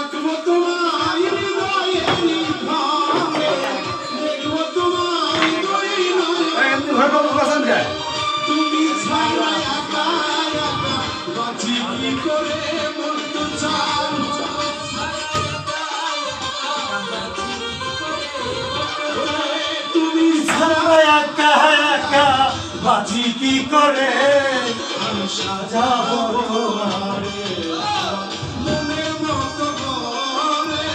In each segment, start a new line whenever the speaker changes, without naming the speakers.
রাখবো তোমায় হৃদয়েরই ঘরে, দেখবো তোমায় হৃদয়ে। তুমি ছাড়া একা একা বাঁচি কি করে বন্ধু চাও। তুমি ছাড়া একা একা বাঁচি কি করে, আমি সাজাবো তোমারে মনের মতো করে।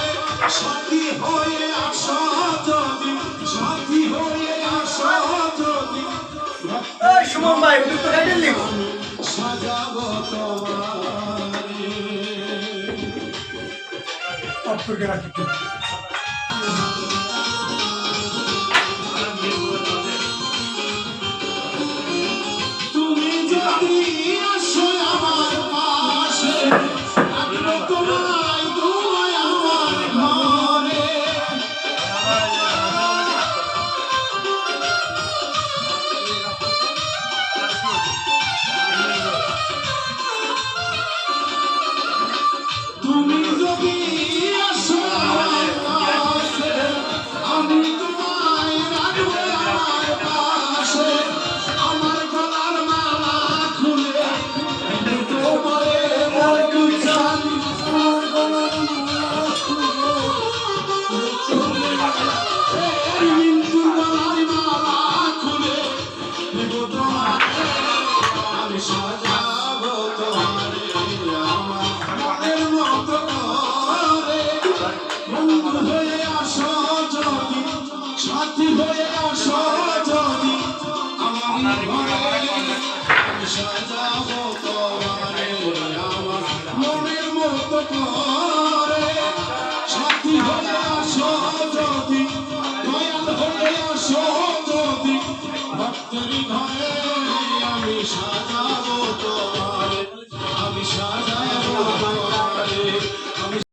সাথী হয়ে আসো যদি, সাথী হয়ে আসো যদি,
সুমন ভাই তো গাইডেন লিখো
সাজাবো তোমারে।
আপনাকে রাখি
তুমি যদি আসো আমার পাশে, রাখবো তোমায় তোমায় আমার ঘরে। তুমি যদি আসো আমার পাশে, আমি তোমায় রাখবো আমার পাশে। আমার গলার মালা খুলে তোমারে বলবো জানি, আমার গলার মালা খুলে কিন্তু গলার মালা খুলে দেব তোমারে। আমি সাজাবো তোমারে আমার মনের মতো করে। বন্ধু হয়ে আসো যদি, সাথী হয়ে আসো যদি, আমার ঘরে আমি সাজাবো তোমারে আমার মনের মতো করে। সাথী হয়ে আসো যদি, দয়াল হয়ে আসো যদি, ভক্তের ঘরে আমি